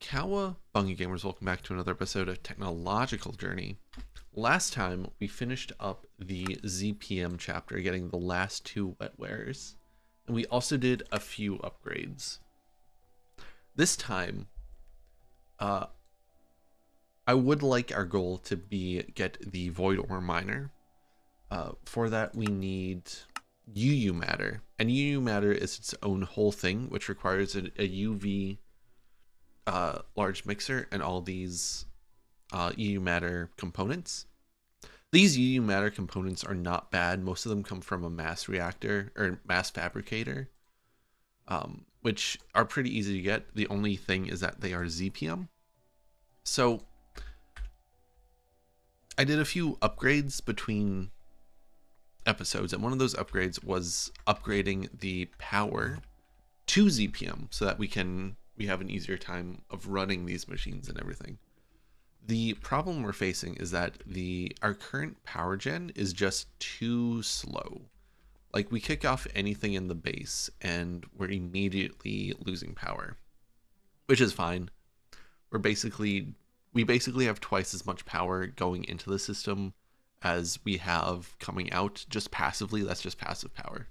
Cowabunga gamers, welcome back to another episode of Technological Journey. Last time we finished up the ZPM chapter, getting the last two wetwares, and we also did a few upgrades. This time, I would like our goal to be get the Void Ore Miner. For that we need UU matter, and UU matter is its own whole thing, which requires a UV large mixer and all these UU matter components. These UU matter components are not bad. Most of them come from a mass reactor or mass fabricator, which are pretty easy to get. The only thing is that they are ZPM. So I did a few upgrades between episodes, and one of those upgrades was upgrading the power to ZPM so that we have an easier time of running these machines and everything. The problem we're facing is that our current power gen is just too slow. Like, we kick off anything in the base and we're immediately losing power, which is fine. We basically have twice as much power going into the system as we have coming out just passively. That's just passive power,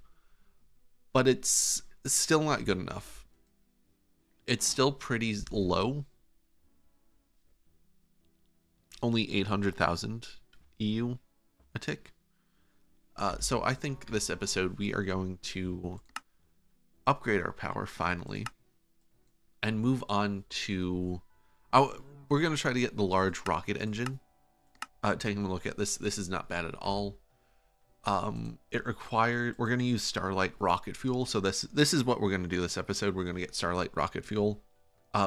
but it's still not good enough. It's still pretty low. Only 800,000 EU a tick. So I think this episode we are going to upgrade our power finally and move on to... we're going to try to get the large rocket engine. Taking a look at this is not bad at all. We're going to use Starlight rocket fuel. So this is what we're going to do this episode. We're going to get Starlight rocket fuel.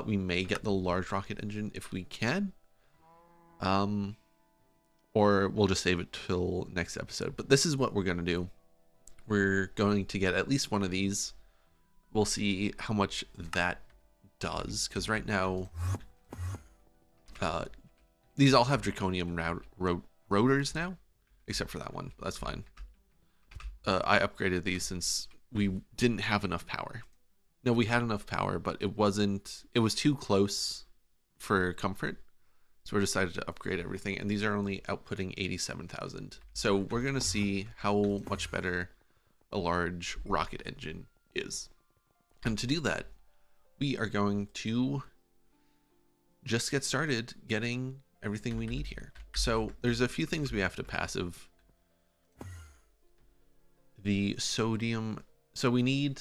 We may get the large rocket engine if we can. Or we'll just save it till next episode. But this is what we're going to do. We're going to get at least one of these. We'll see how much that does, because right now these all have draconium rotors now, except for that one. That's fine. I upgraded these since we didn't have enough power. No, we had enough power, but it was too close for comfort. So we decided to upgrade everything, and these are only outputting 87,000. So we're going to see how much better a large rocket engine is. And to do that, we are going to just get started getting everything we need here. So there's a few things we have to passive. The sodium, so we need,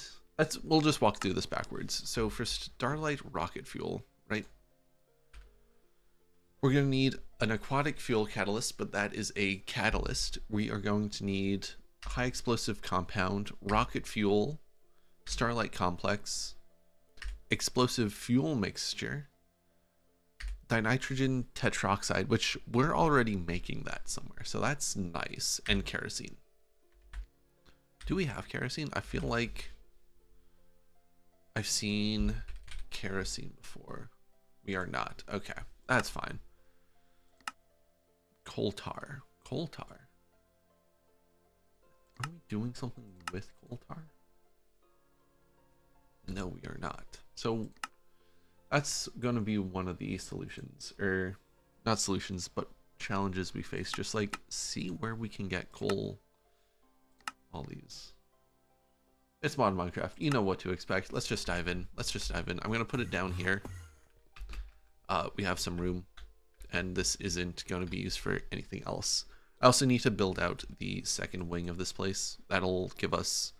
we'll just walk through this backwards. So for Starlight rocket fuel, right, we're going to need an aquatic fuel catalyst, but that is a catalyst. We are going to need high explosive compound, rocket fuel, Starlight complex, explosive fuel mixture, dinitrogen tetroxide, which we're already making that somewhere, so that's nice, and kerosene. Do we have kerosene? I feel like I've seen kerosene before. We are not. Okay, that's fine. Coal tar. Coal tar. Are we doing something with coal tar? No, we are not. So that's going to be one of the solutions, or not solutions, but challenges we face. Just like see where we can get coal. All these. It's modern Minecraft. You know what to expect. Let's just dive in. I'm going to put it down here. We have some room, and this isn't going to be used for anything else. I also need to build out the second wing of this place. That'll give us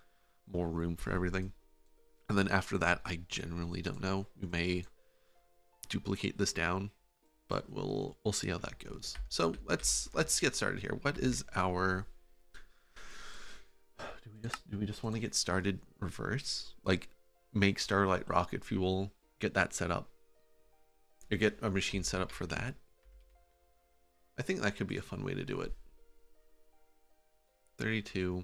more room for everything. And then after that, I genuinely don't know. We may duplicate this down, but we'll see how that goes. So let's get started here. What is our... Do we just want to get started reverse? Like, make Starlight rocket fuel, get that set up, or get a machine set up for that? I think that could be a fun way to do it. 32,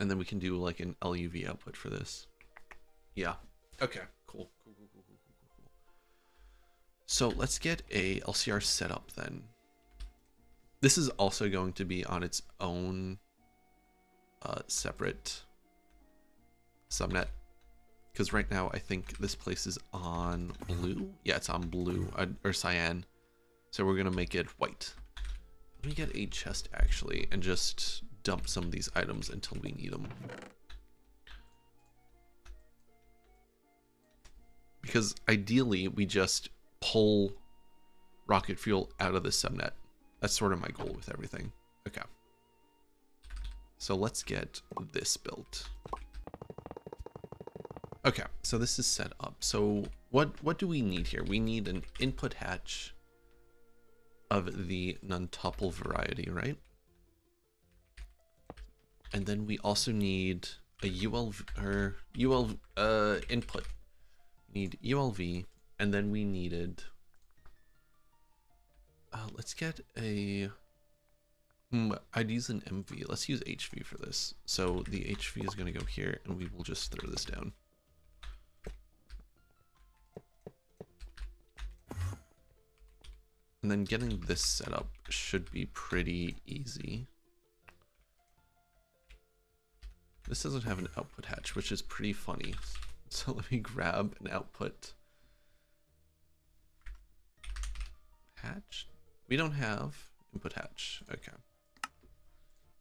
and then we can do like an LUV output for this. Yeah. Okay. Cool. So let's get a LCR set up then. This is also going to be on its own separate subnet, Because right now I think this place is on blue. Yeah, it's on blue, or cyan. So we're gonna make it white. Let me get a chest actually and just dump some of these items until we need them. Because ideally we just pull rocket fuel out of the subnet. That's sort of my goal with everything. Okay. So let's get this built. Okay, so this is set up. So what do we need here? We need an input hatch of the non-tuple variety, right? And then we also need a input. We need ULV, and then we needed. Let's get a. I'd use an MV. Let's use HV for this. So the HV is going to go here, and we will just throw this down. And then getting this set up should be pretty easy. This doesn't have an output hatch, which is pretty funny. So let me grab an output hatch. We don't have input hatch. Okay.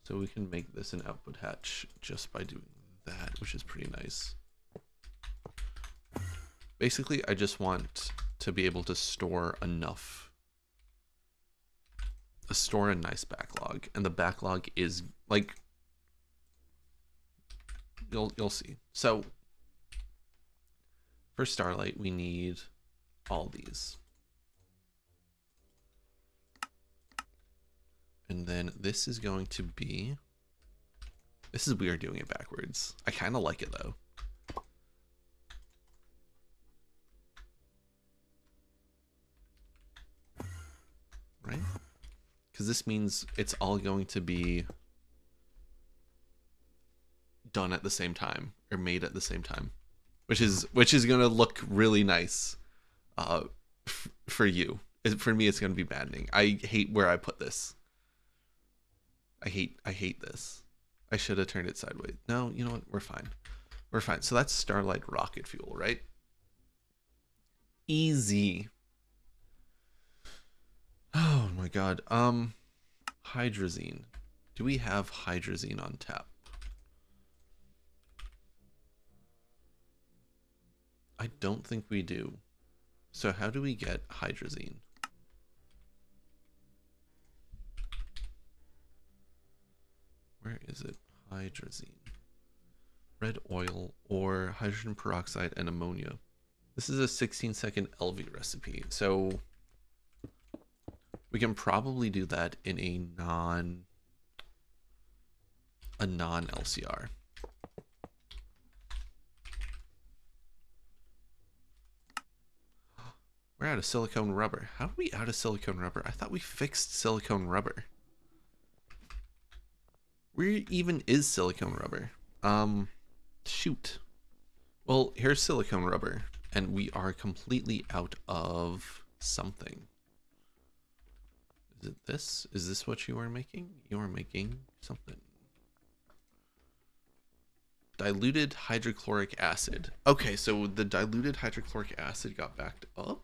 So we can make this an output hatch just by doing that, which is pretty nice. Basically, I just want to be able to store enough. Store a nice backlog, and the backlog is like you'll see. So for Starlight, we need all these. And then this is going to be, this is weird doing it backwards. I kind of like it though. Right? Because this means it's all going to be done at the same time, or made at the same time, which is going to look really nice for you. For me, it's going to be maddening. I hate where I put this. I hate this. I should have turned it sideways. No, you know what? We're fine. We're fine. So that's Starlight rocket fuel, right? Easy. Oh my god. Hydrozine. Do we have hydrozine on tap? I don't think we do. So how do we get hydrozine? Where is it? Hydrozine. Red oil or hydrogen peroxide and ammonia. This is a 16-second LV recipe. So we can probably do that in a non-LCR. We're out of silicone rubber. How are we out of silicone rubber? I thought we fixed silicone rubber. Where even is silicone rubber? Shoot. Well, here's silicone rubber, and we are completely out of something. Is it this? Is this what you are making? You are making something. Diluted hydrochloric acid. Okay, so the diluted hydrochloric acid got backed up.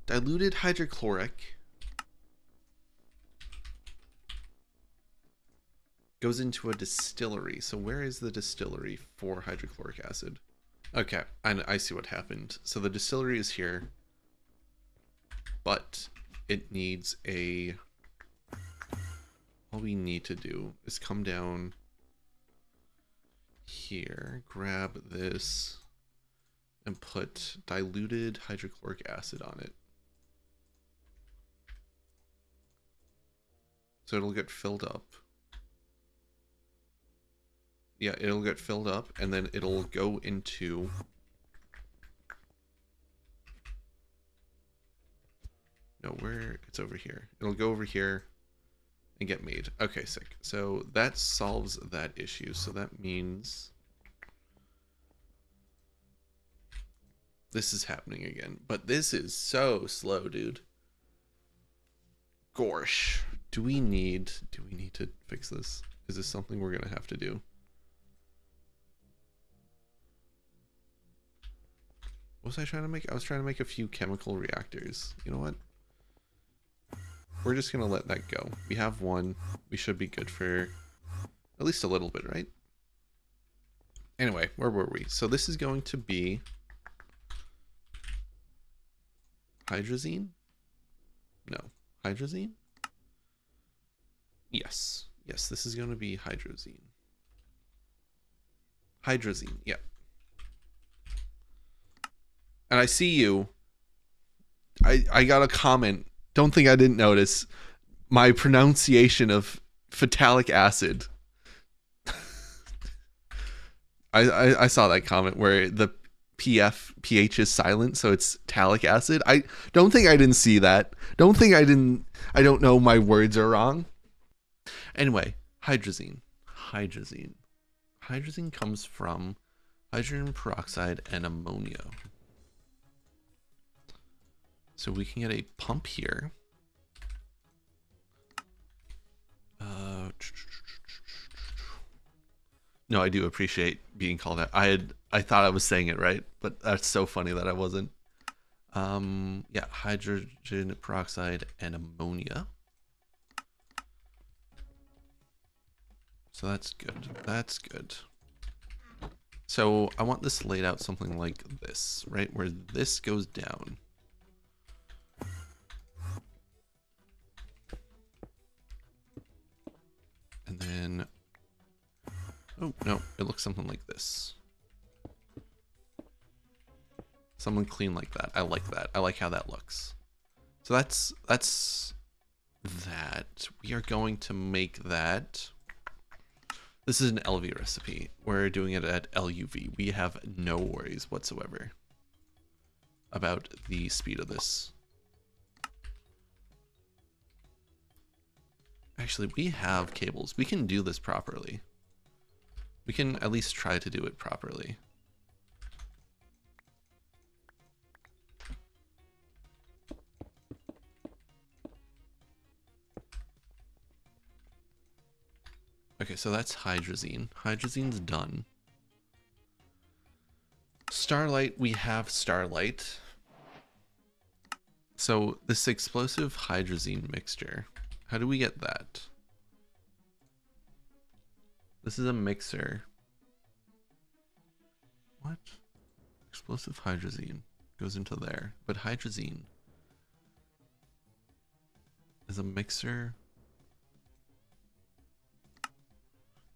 Diluted hydrochloric goes into a distillery. So where is the distillery for hydrochloric acid? Okay, I see what happened. So the distillery is here, but it needs a... All we need to do is come down here, grab this, and put diluted hydrochloric acid on it. So it'll get filled up. Yeah, it'll get filled up, and then it'll go into... No, where? It's over here. It'll go over here and get made. Okay, sick. So that solves that issue. So that means this is happening again. But this is so slow, dude. Gorsh. Do we need to fix this? Is this something we're gonna have to do? What was I trying to make? I was trying to make a few chemical reactors. You know what? We're just going to let that go. We have one. We should be good for at least a little bit, right? Anyway, where were we? So this is going to be hydrazine? No. Hydrazine? Yes. Yes, this is going to be hydrazine. Hydrazine, yeah. And I see you. I got a comment. Don't think I didn't notice my pronunciation of phtalic acid. I saw that comment where the pH is silent, so it's talic acid. I don't think I didn't see that. Don't know my words are wrong. Anyway, hydrazine. Hydrazine comes from hydrogen peroxide and ammonia. So we can get a pump here. No, I do appreciate being called out. I thought I was saying it right, but that's so funny that I wasn't. Yeah, hydrogen peroxide and ammonia. So that's good. That's good. So I want this laid out something like this, right? Where this goes down. And then, oh, no, it looks something like this. Something clean like that. I like that. I like how that looks. So that's that. We are going to make that. This is an LV recipe. We're doing it at LUV. We have no worries whatsoever about the speed of this. Actually, we have cables. We can do this properly. We can at least try to do it properly. Okay, so that's hydrazine. Hydrazine's done. Starlight, we have Starlight. So this explosive hydrazine mixture, how do we get that? This is a mixer. What? Explosive hydrazine goes into there, but hydrazine is a mixer.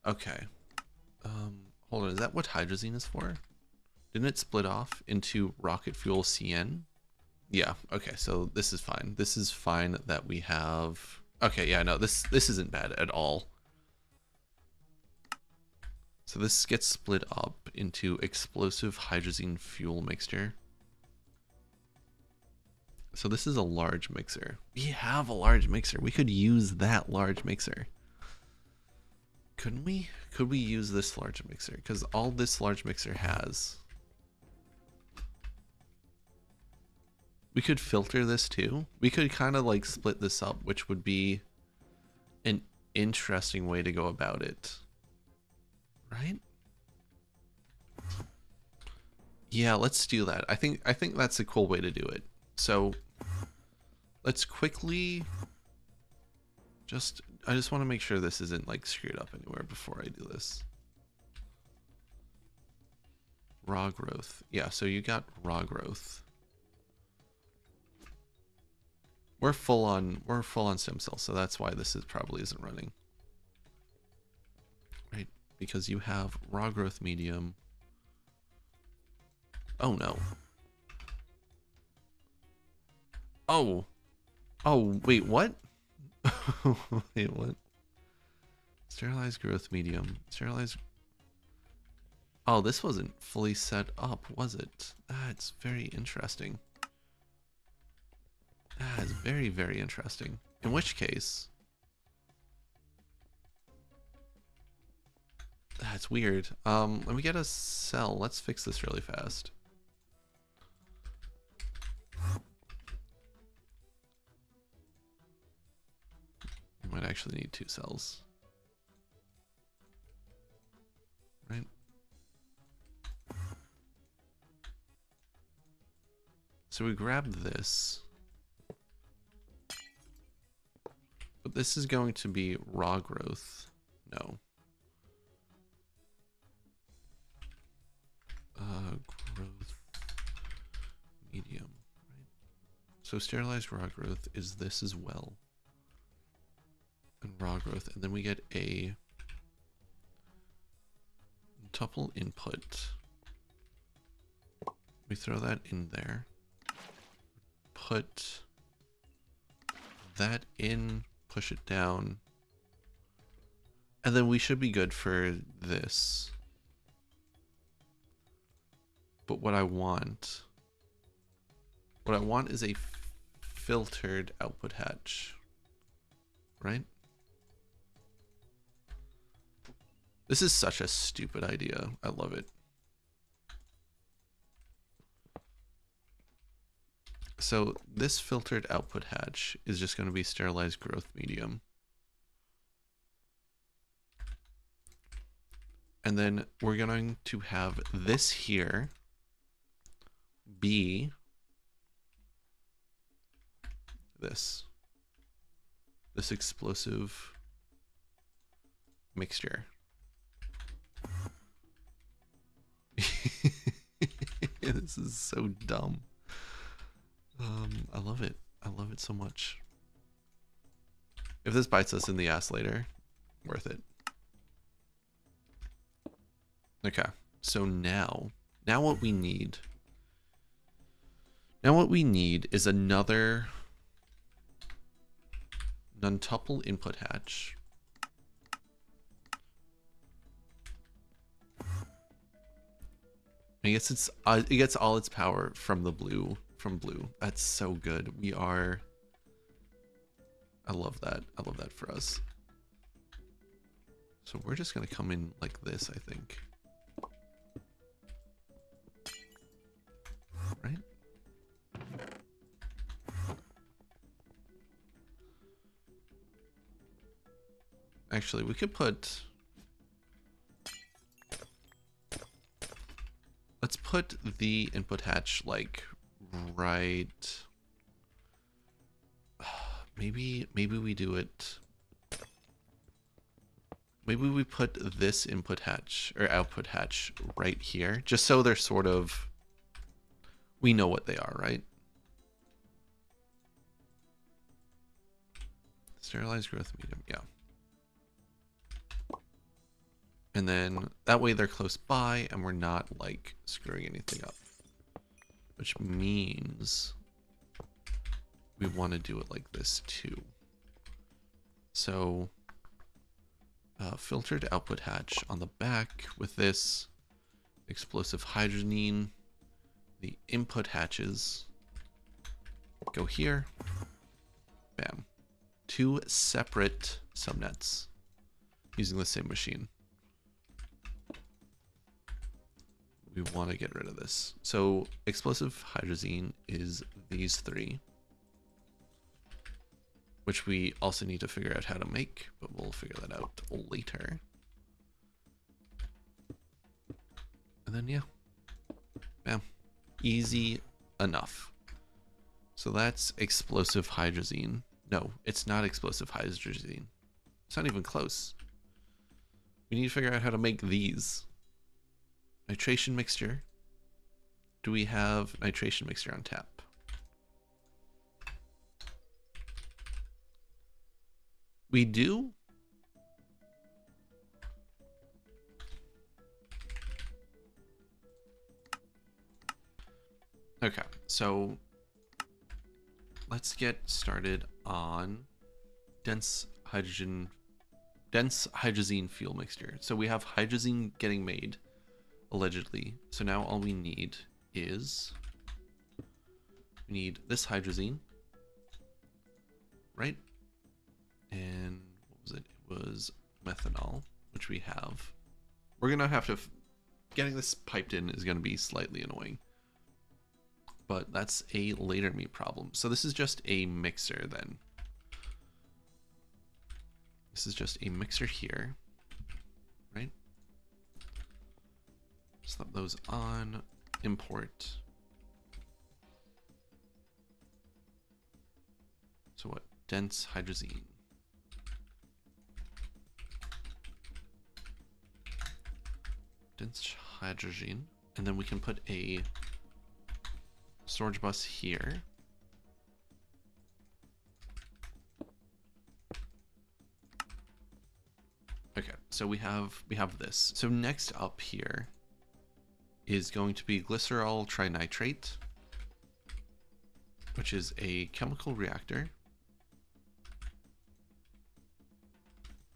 Okay. Hold on, is that what hydrazine is for? Didn't it split off into rocket fuel CN? Yeah, okay, so this is fine. This is fine that we have... Okay, yeah, no, this isn't bad at all. So this gets split up into explosive hydrazine fuel mixture. So this is a large mixer. We have a large mixer. We could use that large mixer. Couldn't we? Could we use this large mixer? Because all this large mixer has... We could filter this too. We could kind of like split this up, which would be an interesting way to go about it. Right? Yeah, let's do that. I think that's a cool way to do it. So let's quickly I just want to make sure this isn't like screwed up anywhere before I do this. Raw growth. Yeah, so you got raw growth. We're full on stem cells, so that's why this probably isn't running. Right? Because you have raw growth medium. Oh no. Oh. Oh, wait, what? Wait, what? Sterilized growth medium. Sterilized. Oh, this wasn't fully set up, was it? That's very interesting. That is very, very interesting. In which case, that's weird. Let me get a cell. Let's fix this really fast. We might actually need 2 cells. Right? So we grab this. But this is going to be raw growth. No. Growth medium, right? So sterilized raw growth is this as well. And raw growth. And then we get a tuple input. We throw that in there. Put that in, push it down. And then we should be good for this. But what I want is a filtered output hatch, right? This is such a stupid idea. I love it. So this filtered output hatch is just going to be sterilized growth medium. And then we're going to have this here be this explosive mixture. This is so dumb. I love it. I love it so much. If this bites us in the ass later, worth it. Okay, so now what we need. Now what we need is another non-tuple input hatch. I guess it gets all its power from the blue. From blue. That's so good. I love that. I love that for us. So we're just gonna come in like this, I think. Right? Actually, we could put... Let's put the input hatch like right... Maybe we do it... Maybe we put this input hatch or output hatch right here, just so they're sort of... We know what they are, right? Sterilized growth medium, yeah. And then that way they're close by and we're not like screwing anything up. Which means we want to do it like this too. So filtered output hatch on the back with this explosive hydrozine. The input hatches go here. Bam. 2 separate subnets using the same machine. We want to get rid of this. So explosive hydrozine is these 3, which we also need to figure out how to make, but we'll figure that out later. And then, yeah, bam, easy enough. So that's explosive hydrozine. No, it's not explosive hydrozine. It's not even close. We need to figure out how to make these. Nitration mixture. Do we have nitration mixture on tap? We do. Okay, so let's get started on dense hydrazine fuel mixture. So we have hydrazine getting made, allegedly. So now all we need is we need this hydrazine, right? And what was it? It was methanol, which we have. We're gonna have to getting this piped in is gonna be slightly annoying, but that's a later me problem. So this is just a mixer then. This is just a mixer here, right? Slap those on, import. dense hydrozine. Dense hydrozine. And then we can put a storage bus here. Okay, so we have this. So next up here is going to be glycerol trinitrate, which is a chemical reactor.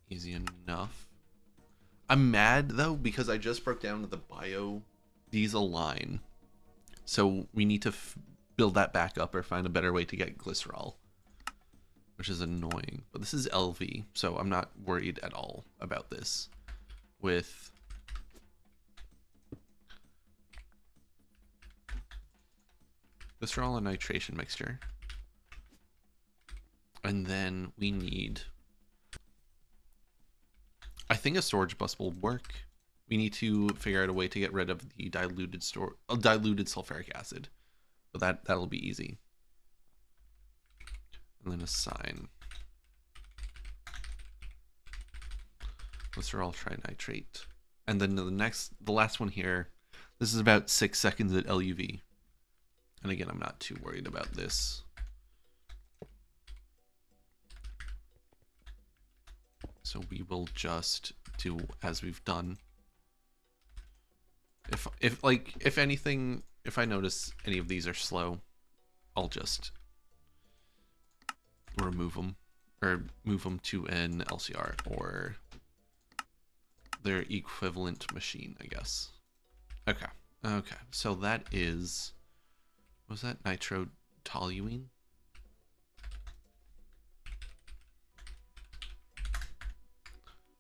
Easy enough. I'm mad though because I just broke down the biodiesel line, so we need to build that back up or find a better way to get glycerol, which is annoying. But this is LV, so I'm not worried at all about this. With glycerol and nitration mixture. And then we need, I think a storage bus will work. We need to figure out a way to get rid of the diluted sulfuric acid. But that'll be easy. And then assign glycerol trinitrate. And then the last one here, this is about 6 seconds at LUV. And again, I'm not too worried about this. So we will just do as we've done. If anything, if I notice any of these are slow, I'll just remove them or move them to an LCR or their equivalent machine, I guess. Okay. Okay. So that is, what was that? Nitrotoluene?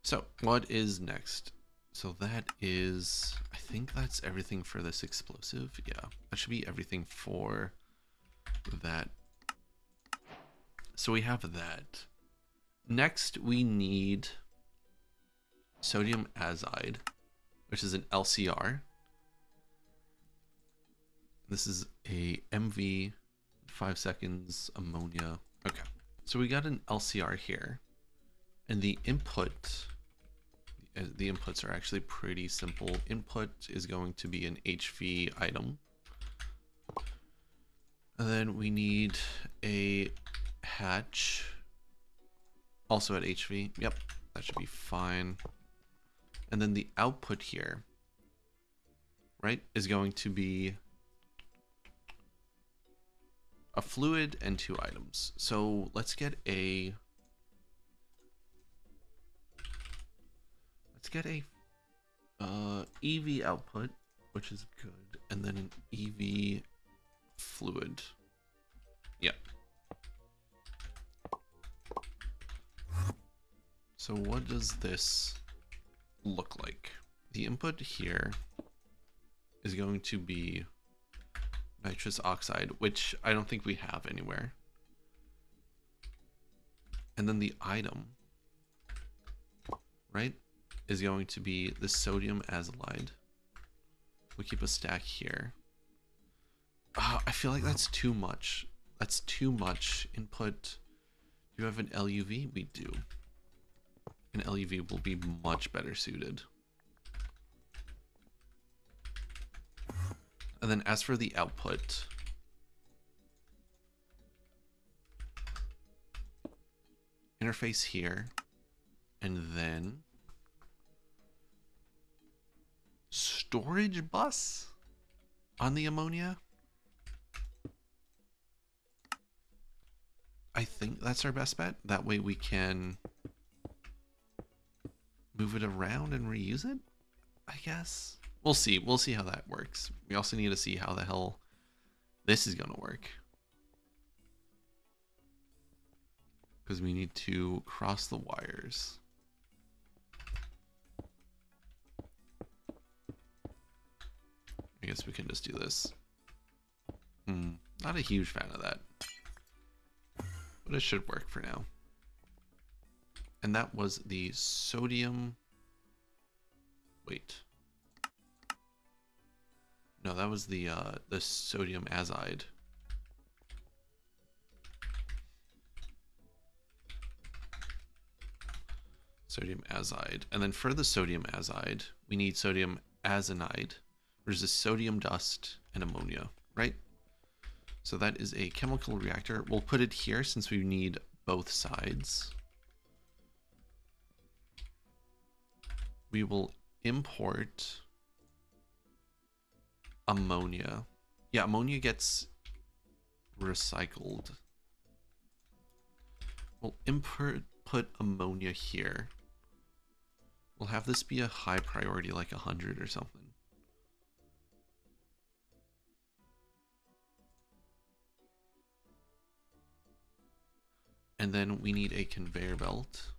So what is next? So that is, I think that's everything for this explosive. Yeah, that should be everything for that. So we have that. Next, we need sodium azide, which is an LCR. This is a MV, 5 seconds, ammonia. Okay, so we got an LCR here, and the inputs are actually pretty simple. Input is going to be an HV item. And then we need a hatch, also at HV. Yep, that should be fine. And then the output here, right, is going to be a fluid and 2 items. So let's get a EV output, which is good, and then an EV fluid. Yep. So what does this look like? The input here is going to be nitrous oxide, which I don't think we have anywhere. And then the item, right, is going to be the sodium azide. We keep a stack here. I feel like that's too much. That's too much input. Do you have an LUV? We do. An LUV will be much better suited. And then as for the output, interface here, and then storage bus on the ammonia. I think that's our best bet. That way we can move it around and reuse it, I guess. We'll see. We'll see how that works. We also need to see how the hell this is going to work, because we need to cross the wires. I guess we can just do this. Not a huge fan of that, but it should work for now. And that was the sodium. Wait. No, that was the sodium azide. Sodium azide. And then for the sodium azide, we need sodium azenide, which is sodium dust and ammonia, right? So that is a chemical reactor. We'll put it here since we need both sides. We will import ammonia. Yeah, ammonia gets recycled. We'll put ammonia here. We'll have this be a high priority, like 100 or something. And then we need a conveyor belt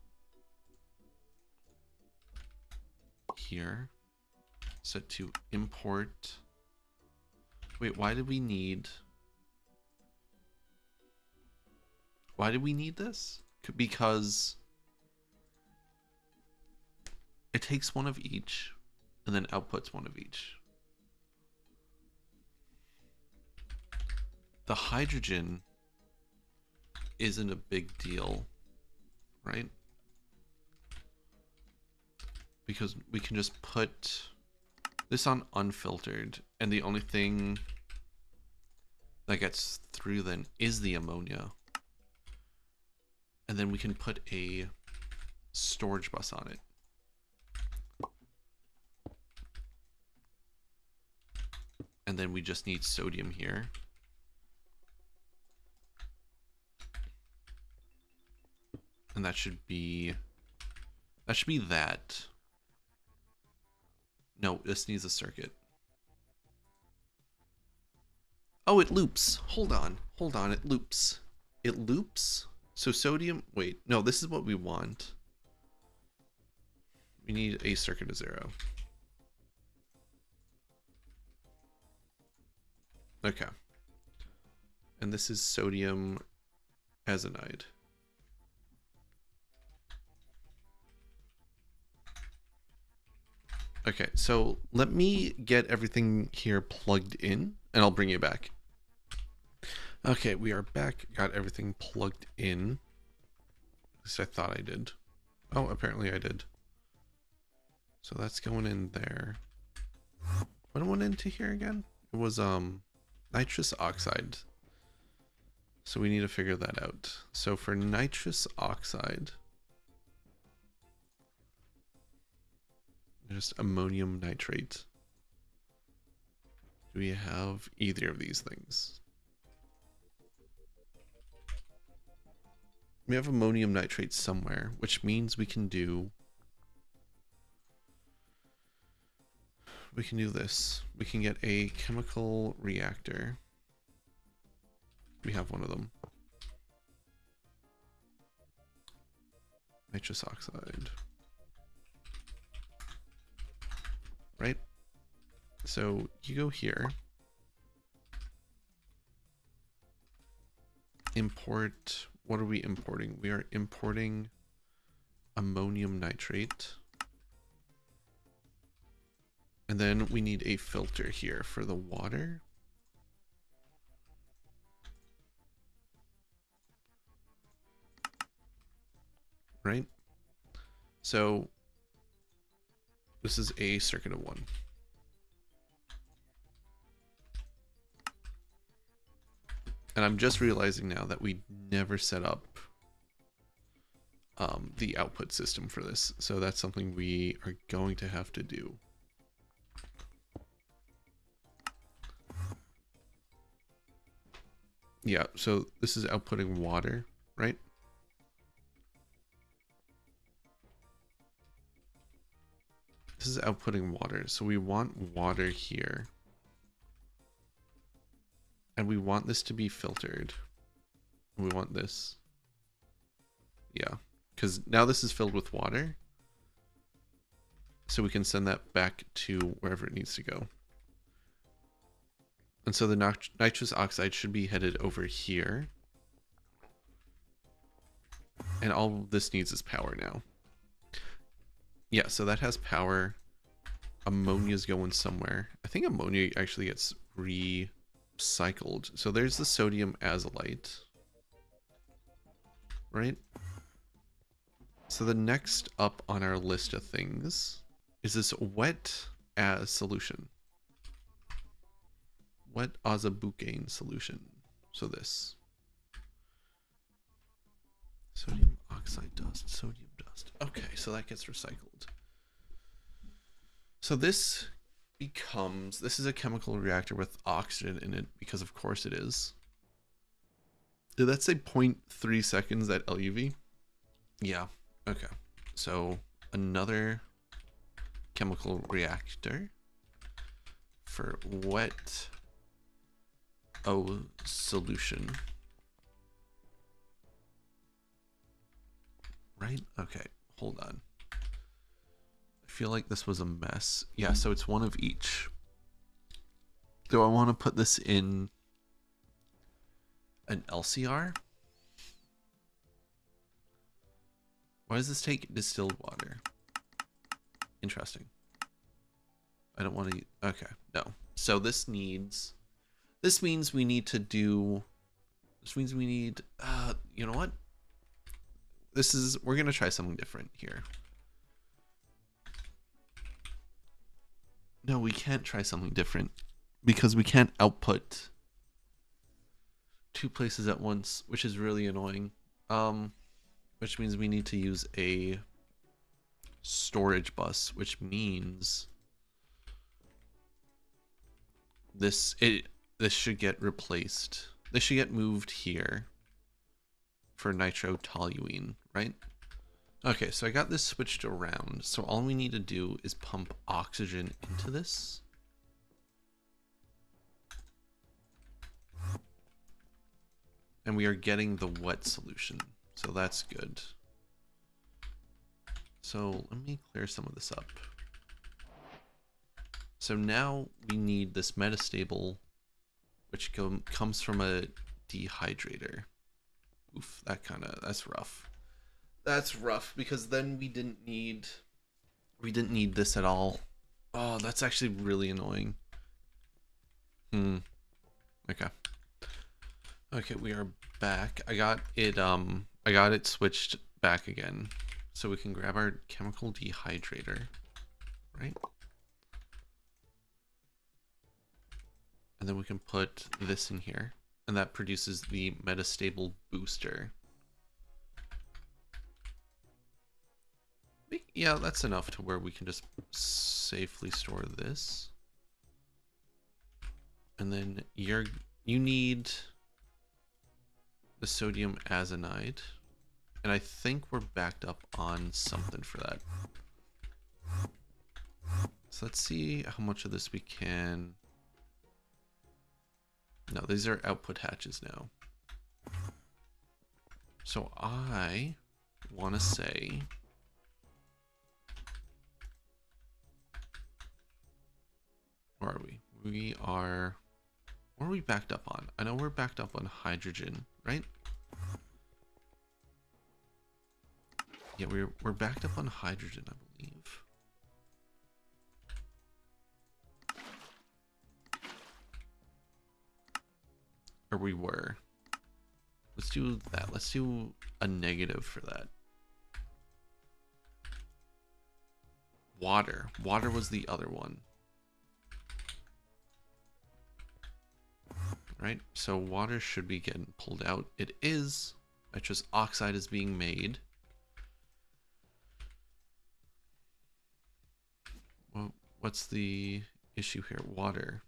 here, set to import. Wait, why did we need this? Because it takes one of each and then outputs one of each. The hydrogen isn't a big deal, right? Because we can just put this on unfiltered, and the only thing that gets through then is the ammonia. And then we can put a storage bus on it. And then we just need sodium here. And that should be that. No, this needs a circuit. Oh, it loops. Hold on, it loops. It loops? So sodium, wait, no, this is what we want. We need a circuit of 0. Okay. And this is sodium azenide. Okay, so let me get everything here plugged in, and I'll bring you back. Okay, we are back. Got everything plugged in. At least I thought I did. Oh, apparently I did. So that's going in there. What went into here again? It was nitrous oxide. So we need to figure that out. So for nitrous oxide, just ammonium nitrate. Do we have either of these things? We have ammonium nitrate somewhere, which means we can do this. We can get a chemical reactor. We have one of them. Nitrous oxide. Right? So you go here. Import, what are we importing? We are importing ammonium nitrate. And then we need a filter here for the water. Right? So this is a circuit of 1. And I'm just realizing now that we never set up the output system for this. So that's something we are going to have to do. Yeah, so this is outputting water, right? This is outputting water. So we want water here. And we want this to be filtered. We want this. Yeah, because now this is filled with water. So we can send that back to wherever it needs to go. And so the nitrous oxide should be headed over here. And all this needs is power now. Yeah, so that has power. Ammonia's going somewhere. I think ammonia actually gets recycled. So there's the sodium azolite. Right? So the next up on our list of things is this wet as solution. Octaazacubane Solution. So this. Sodium oxide dust, sodium dust. Okay, so that gets recycled. So this is a chemical reactor with oxygen in it, because of course it is. Did that say 0.3 seconds at LUV? Yeah, okay. So another chemical reactor for wet solution. Right? Okay, hold on. I feel like this was a mess. Yeah, so it's one of each. Do I want to put this in an LCR? Why does this take distilled water? Interesting. I don't want to... Okay, no. So this means we need to do... This means we need... you know what? We're going to try something different here. No, we can't try something different because we can't output 2 places at once, which is really annoying. Which means we need to use a storage bus, which means this should get replaced. This should get moved here for nitrotoluene, right? Okay, so I got this switched around. So all we need to do is pump oxygen into this. And we are getting the wet solution. So that's good. So let me clear some of this up. So now we need this metastable, which comes from a dehydrator. Oof, that's rough. That's rough because then we didn't need this at all. Oh, that's actually really annoying. Okay. Okay, we are back. I got it switched back again. So we can grab our chemical dehydrator, right? And then we can put this in here, and that produces the metastable booster. Yeah, that's enough to where we can just safely store this. And then you need the sodium azide. And I think we're backed up on something for that. So let's see how much of this we can... No, these are output hatches now. So I want to say... Where are we? What are we backed up on? I know we're backed up on hydrogen, right? Yeah, we're backed up on hydrogen, I believe. Or we were. Let's do that. Let's do a negative for that. Water. Water was the other one. Right? So water should be getting pulled out. It is. Nitrous oxide is being made. Well, what's the issue here? Water.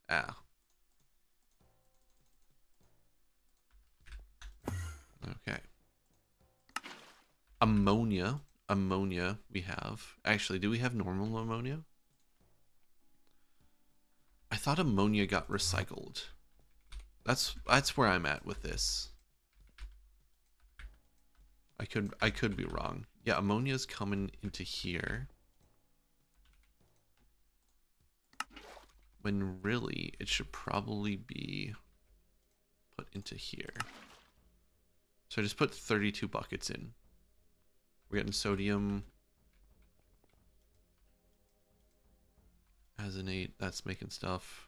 Ah. Okay. Ammonia. Ammonia we have. Actually, do we have normal ammonia? I thought ammonia got recycled. That's where I'm at with this. I could be wrong. Yeah, ammonia's coming into here. When really it should probably be put into here. So I just put 32 buckets in. We're getting sodium azide, that's making stuff.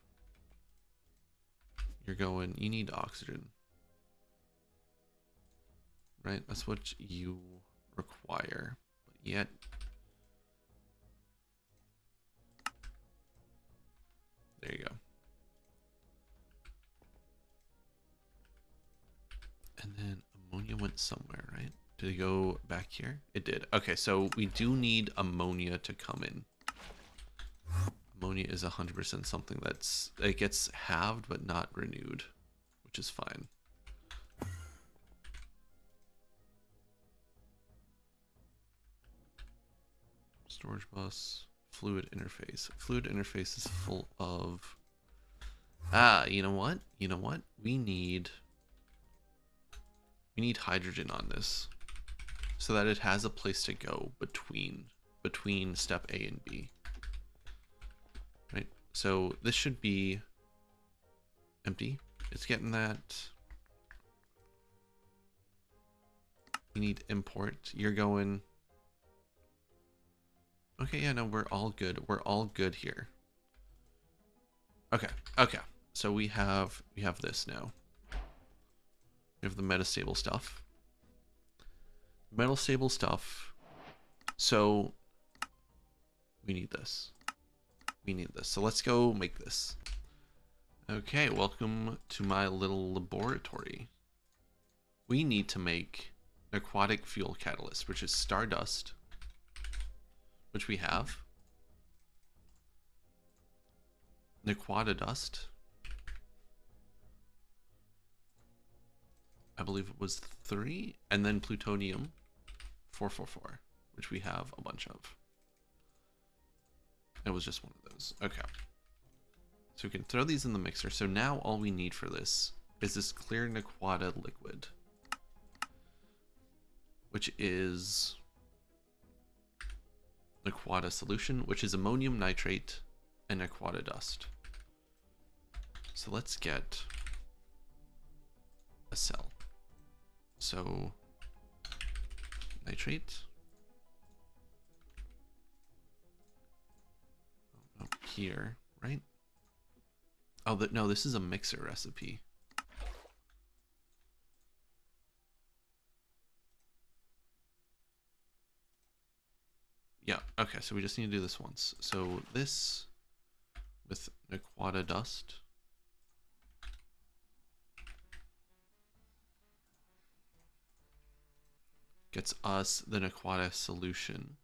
You need oxygen. Right? That's what you require, but yet there you go. And then ammonia went somewhere, right? Did it go back here? It did. Okay, so we do need ammonia to come in. Ammonia is 100% something it gets halved but not renewed, which is fine. Storage bus, fluid interface. Fluid interface is full of... you know what? You know what? We need hydrogen on this so that it has a place to go between step A and B. Right? So this should be empty. It's getting that. We need import. You're going... Okay, yeah, no, we're all good. We're all good here. Okay, okay. So we have this now. We have the metastable stuff. Metastable stuff. So we need this. We need this. So let's go make this. Okay, welcome to my little laboratory. We need to make an aquatic fuel catalyst, which is stardust, which we have. Naquadric, I believe it was 3, and then plutonium 444, which we have a bunch of. It was just one of those. Okay. So we can throw these in the mixer. So now all we need for this is this clear Naquadric liquid, which is Naquadric solution, which is ammonium nitrate and Naquadric dust. So let's get a cell. So nitrate. Oh, here, right? Oh, no, this is a mixer recipe. Yeah, okay, so we just need to do this once. So this with Naquadric dust. Gets us the Naquadric solution.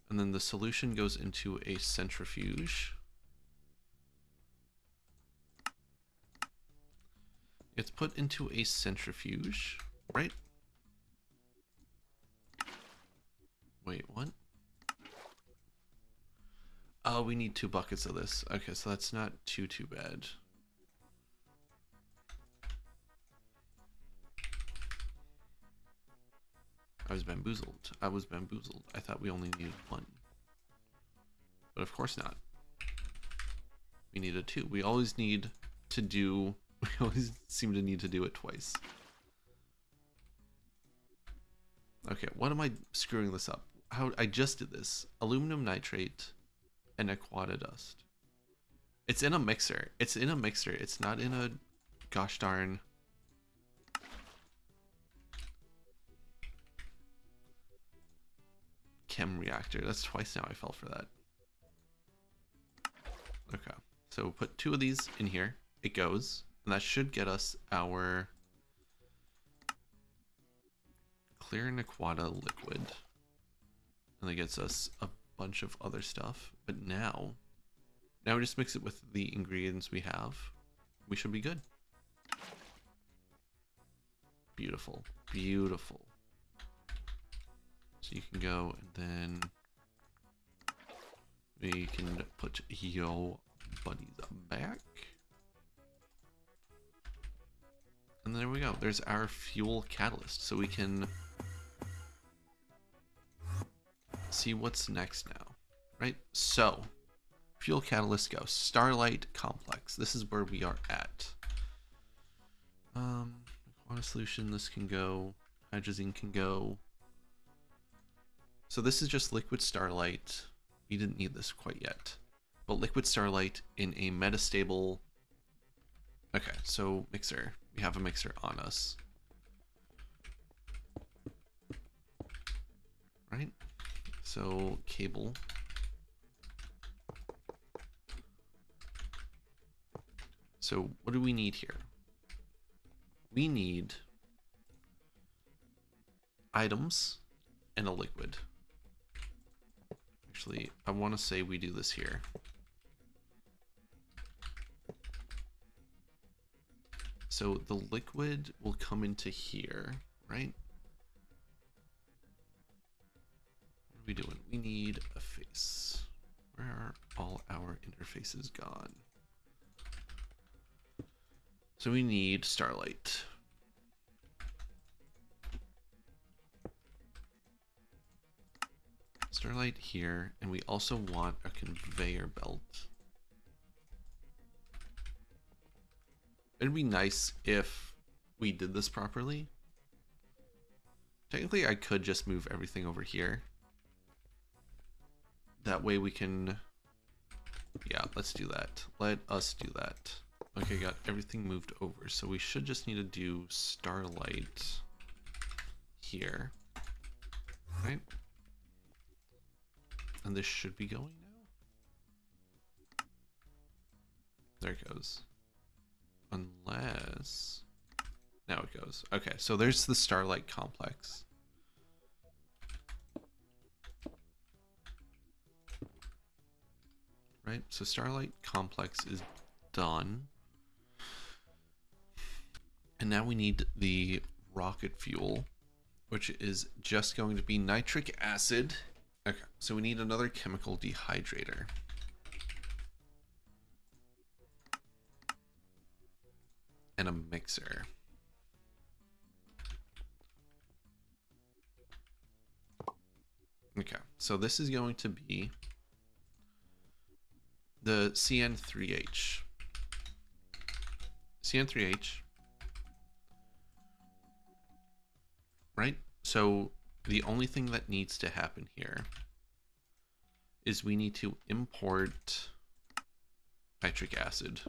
And then the solution goes into a centrifuge. It's put into a centrifuge, right? Wait, what? Oh, we need 2 buckets of this. Okay, so that's not too bad. I was bamboozled. I was bamboozled. I thought we only needed 1. But of course not. We needed 2. We always need to do... We always seem to need to do it twice. Okay, what am I screwing this up? How I just did this. Aluminum nitrate and Naquadric dust. It's in a mixer. It's in a mixer. It's not in a gosh darn... chem reactor. That's twice now I fell for that. Okay, so put 2 of these in here. It goes, and that should get us our clear Naquadric liquid, and that gets us a bunch of other stuff. But now we just mix it with the ingredients we have. We should be good. Beautiful, beautiful. So you can go, and then we can put your buddies back. And there we go. There's our fuel catalyst. So we can see what's next now, right? So fuel catalyst go. Starlight Complex. This is where we are at. Aquatic solution, this can go. Hydrozine can go. So this is just liquid starlight. We didn't need this quite yet. But liquid starlight in a metastable... Okay, so mixer. We have a mixer on us. right? So cable. So what do we need here? We need items and a liquid. Actually, I want to say we do this here. So the liquid will come into here, right? What are we doing? We need a face. Where are all our interfaces gone? So we need Starlight. Starlight here, and we also want a conveyor belt. It'd be nice if we did this properly. Technically, I could just move everything over here. That way we can... Yeah, let's do that. Let us do that. Okay, got everything moved over. So we should just need to do Starlight here. Right? And this should be going now. There it goes. Unless... Now it goes. Okay, so there's the Starlight Complex. Right, so Starlight Complex is done. And now we need the rocket fuel, which is just going to be nitric acid. Okay, so we need another chemical dehydrator. And a mixer. Okay, so this is going to be the CN3H. CN3H. Right? So the only thing that needs to happen here is we need to import nitric acid.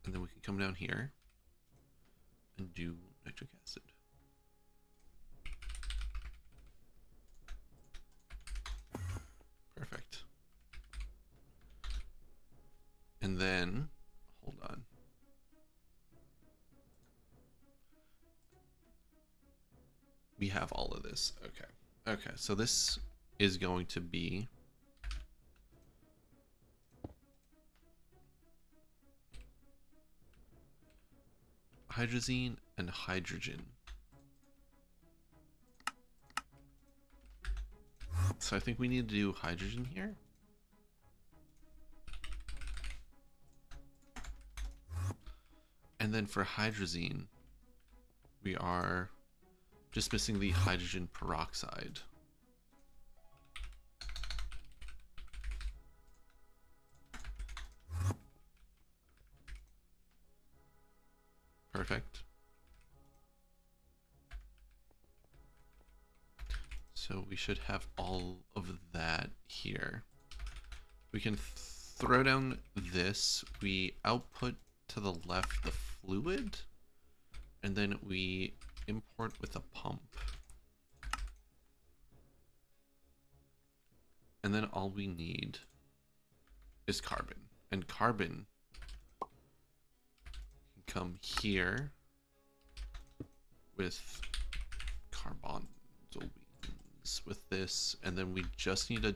And then we can come down here and do nitric acid. Perfect. And then, hold on. We have all of this. Okay. Okay, so this is going to be hydrazine and hydrogen. So I think we need to do hydrogen here. And then for hydrazine, we are just missing the hydrogen peroxide. Perfect. So we should have all of that here. We can throw down this. We output to the left the fluid, and then we import with a pump. And then all we need is carbon. And carbon can come here with carbon with this, and then we just need to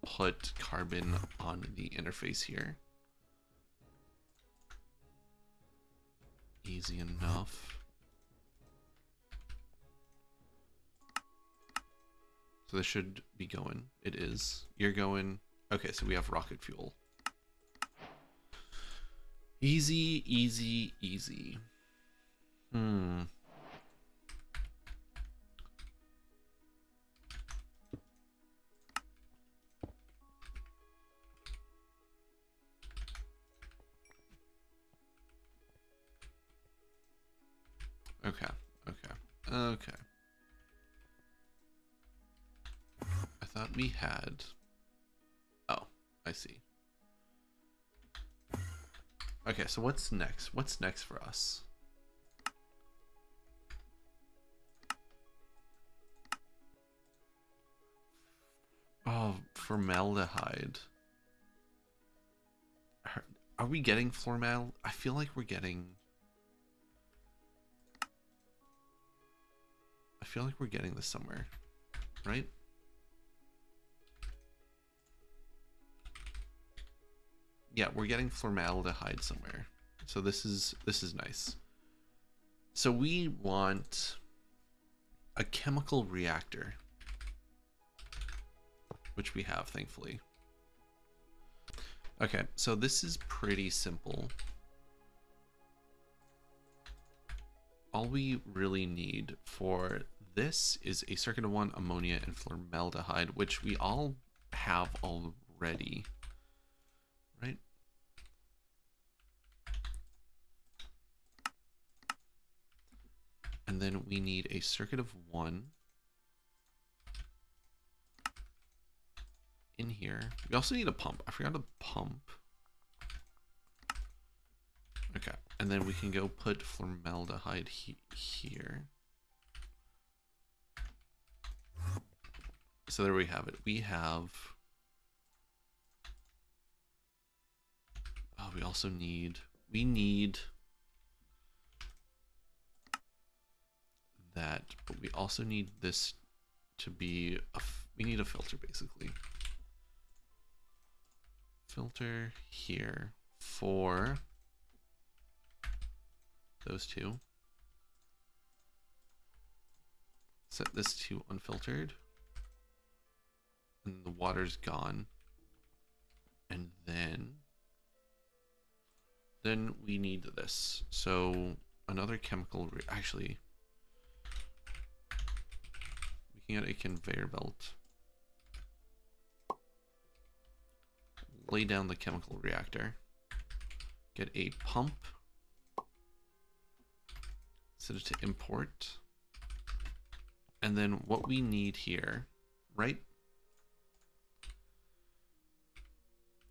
put carbon on the interface here. Easy enough. So this should be going. It is. You're going. Okay, so we have rocket fuel. Easy, easy, easy. Okay, okay, okay. I thought we had... Oh, I see. Okay, so what's next? What's next for us? Oh, formaldehyde. Are we getting formal? I feel like we're getting... I feel like we're getting this somewhere, right? Yeah, we're getting formaldehyde somewhere. So this is nice. So we want a chemical reactor, which we have, thankfully. Okay, so this is pretty simple. All we really need for this is a circuit of 1 ammonia and formaldehyde, which we all have already, right? And then we need a circuit of 1 in here. We also need a pump. I forgot a pump. Okay, and then we can go put formaldehyde here. So there we have it. We have... Oh, we also need... We need that, but we also need this to be... We need a filter, basically. Filter here for those two. Set this to unfiltered. And the water's gone. And then we need this. So another chemical, actually, we can get a conveyor belt. Lay down the chemical reactor. Get a pump. Set it to import. And then what we need here, right?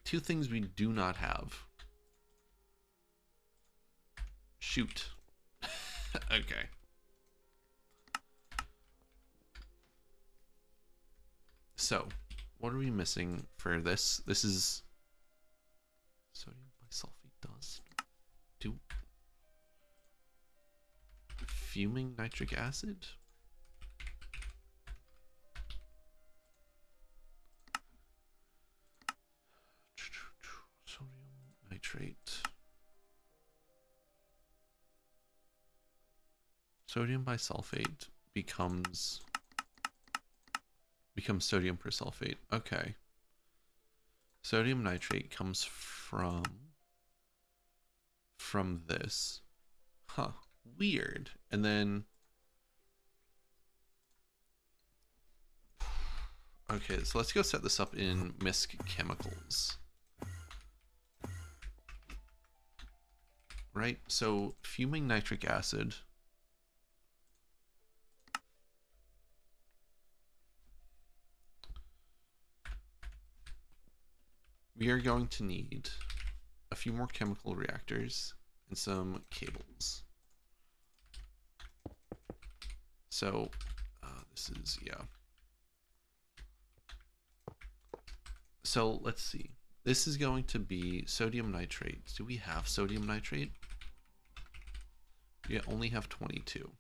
Two things we do not have. Shoot. Okay. So, what are we missing for this? This is sodium bisulfate dust. Do fuming nitric acid? Sodium nitrate. Sodium bisulfate becomes sodium persulfate. Okay. Sodium nitrate comes from this. Huh. Weird. And then okay, so let's go set this up in MISC chemicals. Right? So fuming nitric acid we are going to need a few more chemical reactors and some cables. So this is, yeah. So let's see. This is going to be sodium nitrate. Do we have sodium nitrate? We only have 22.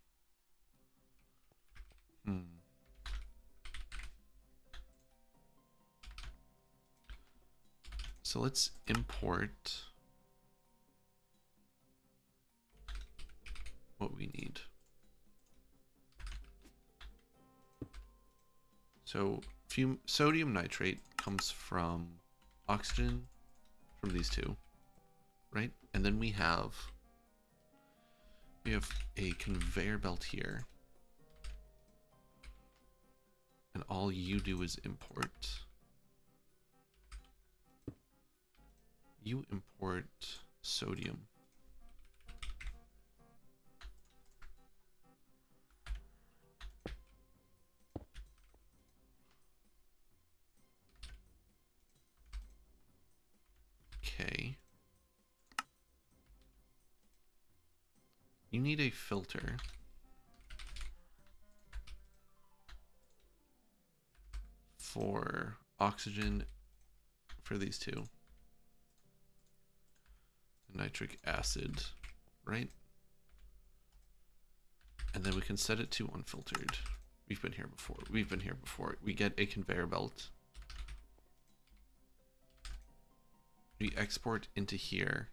So let's import what we need. So sodium nitrate comes from oxygen from these two, right? And then we have a conveyor belt here. And all you do is import. You import sodium. Okay. You need a filter. For oxygen for these two. Nitric acid, right? And then we can set it to unfiltered. We've been here before. We've been here before. We get a conveyor belt. We export into here.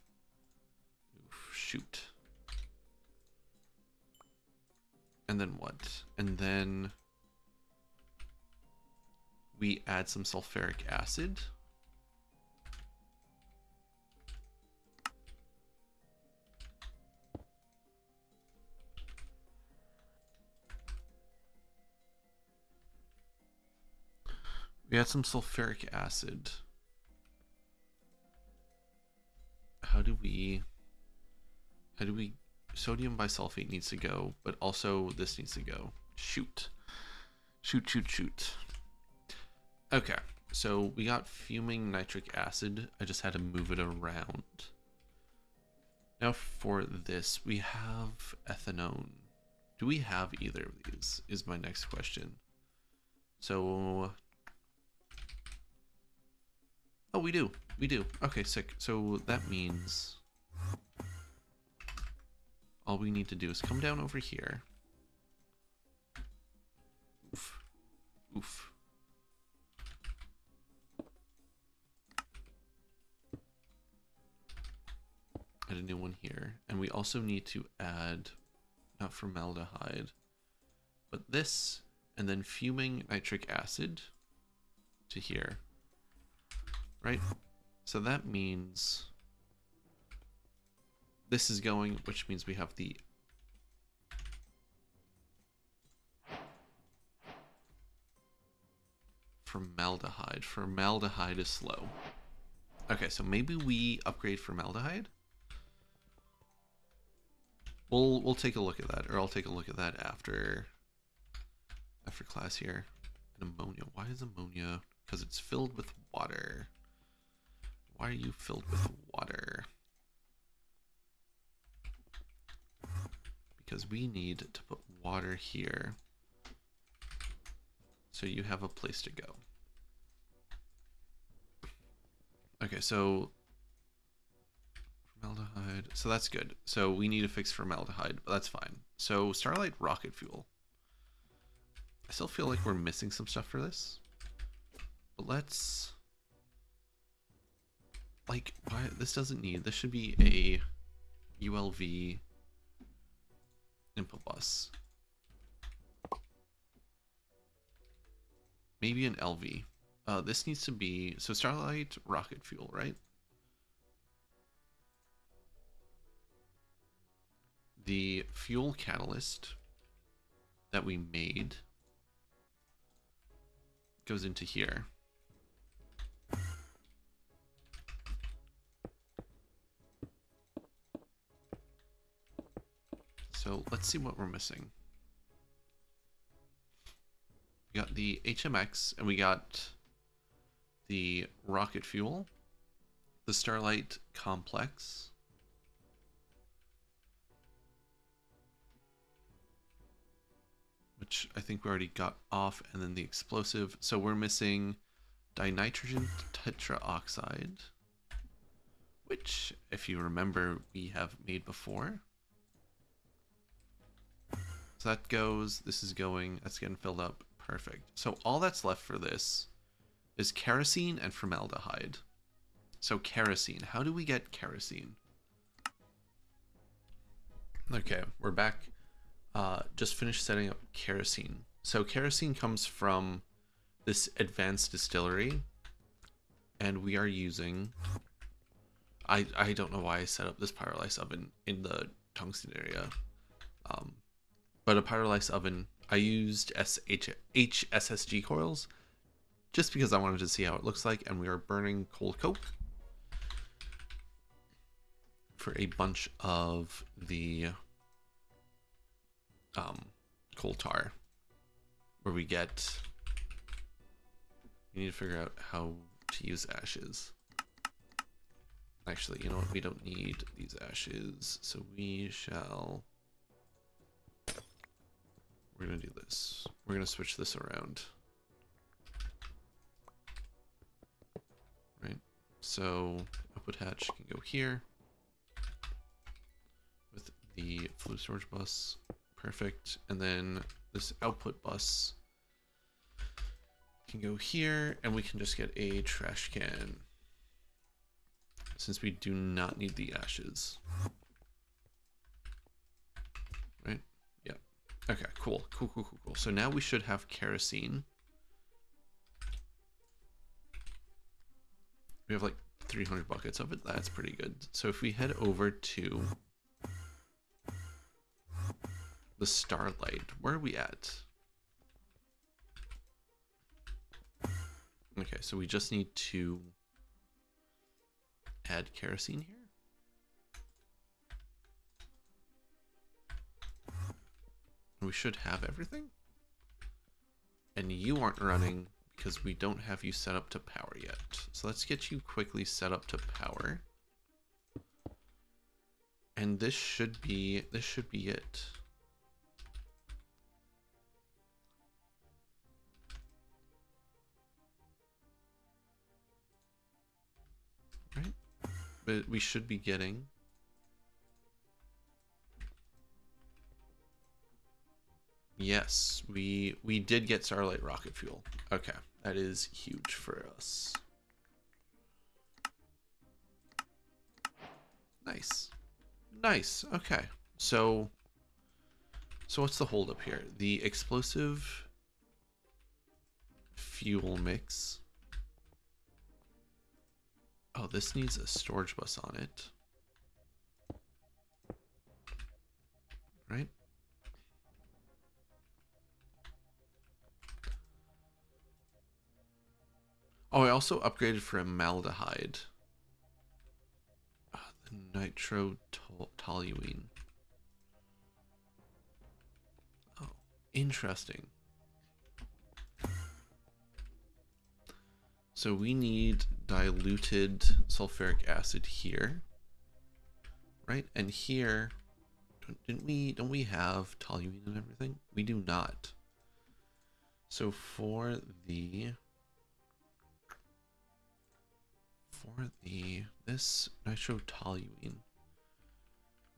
Oof, shoot. And then what? And then we add some sulfuric acid. We add some sulfuric acid. How do we, sodium bisulfate needs to go, but also this needs to go. Shoot. Shoot. Okay, so we got fuming nitric acid. I just had to move it around. Now for this, we have ethanone. Do we have either of these is my next question. So, oh, we do. Okay, sick. So that means all we need to do is come down over here. Oof. Add a new one here. And we also need to add, not formaldehyde, but this, and then fuming nitric acid to here. Right? So that means this is going, which means we have the formaldehyde. Formaldehyde is slow. Okay, so maybe we upgrade formaldehyde. We'll take a look at that, or I'll take a look at that after class here. And ammonia. Why is ammonia? Because it's filled with water. Why are you filled with water? Because we need to put water here so you have a place to go. Okay, so formaldehyde. So that's good. So we need to fix formaldehyde, but that's fine. So Starlight rocket fuel. I still feel like we're missing some stuff for this. But let's... Like, why this doesn't need... This should be a ULV input bus. Maybe an LV. This needs to be... So Starlight rocket fuel, right? The fuel catalyst that we made goes into here. So let's see what we're missing. We got the HMX and we got the rocket fuel, the Starlight Complex, which I think we already got off, and then the explosive. So we're missing dinitrogen tetraoxide, which, if you remember, we have made before. So that goes, this is going, that's getting filled up. Perfect. So all that's left for this is kerosene and formaldehyde. So kerosene, how do we get kerosene? Okay, we're back. Just finished setting up kerosene. So kerosene comes from this advanced distillery, and we are using, I don't know why I set up this pyrolysis oven in the tungsten area, but a pyrolysis oven. I used HSSG coils just because I wanted to see how it looks like, and we are burning cold coke for a bunch of the coal tar, where we get, we need to figure out how to use ashes. Actually, you know what, we don't need these ashes, so we shall we're going to do this. We're going to switch this around. Right? So output hatch can go here with the fluid storage bus. Perfect. And then this output bus can go here, and we can just get a trash can since we do not need the ashes. Right? Yeah. Okay, cool. Cool. So now we should have kerosene. We have like 300 buckets of it. That's pretty good. So if we head over to the Starlight, where are we at? Okay, so we just need to add kerosene here. We should have everything. And you aren't running because we don't have you set up to power yet. So let's get you quickly set up to power. And this should be it. Right? But we should be getting yes, we did get Starlight rocket fuel. Okay, that is huge for us. Nice. Okay, so what's the holdup here? The explosive fuel mix. Oh, this needs a storage bus on it. Right? Oh, I also upgraded for formaldehyde. The nitrotoluene. Oh, interesting. So we need diluted sulfuric acid here, right? And here, don't we have toluene and everything? We do not. So for this nitrotoluene,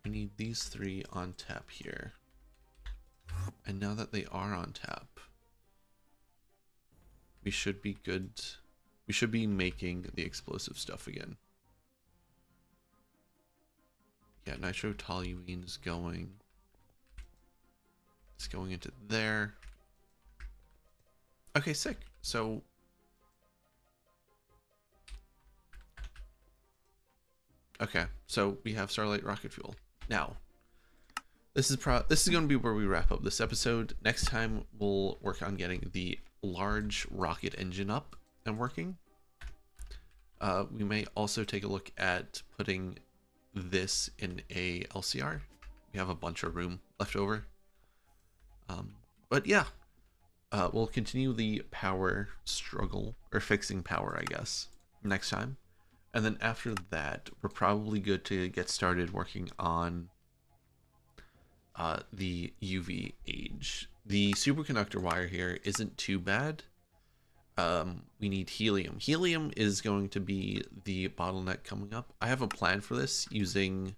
we need these three on tap here. And now that they are on tap, we should be good. We should be making the explosive stuff again. Yeah, nitrotoluene is going. It's going into there. Okay, sick. So okay, so we have Starlight rocket fuel. Now, this is going to be where we wrap up this episode. Next time we'll work on getting the large rocket engine up and working. We may also take a look at putting this in a LCR. We have a bunch of room left over. But yeah, we'll continue the power struggle, or fixing power, I guess, next time. And then after that, we're probably good to get started working on the UV age. The superconductor wire here isn't too bad. We need helium. Helium is going to be the bottleneck coming up. I have a plan for this using,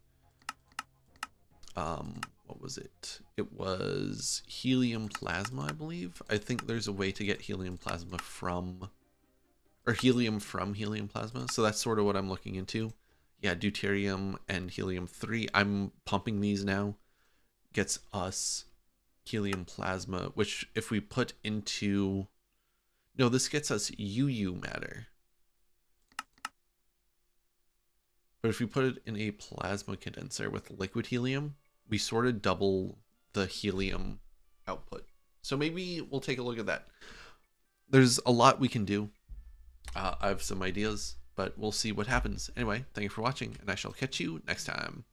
what was it? It was helium plasma, I believe. I think there's a way to get helium plasma from, or helium from helium plasma. So that's sort of what I'm looking into. Yeah, deuterium and helium-3. I'm pumping these now. Gets us helium plasma, which if we put into, no, this gets us UU matter. But if we put it in a plasma condenser with liquid helium, we sort of double the helium output. So maybe we'll take a look at that. There's a lot we can do. I have some ideas, but we'll see what happens. Anyway, thank you for watching, and I shall catch you next time.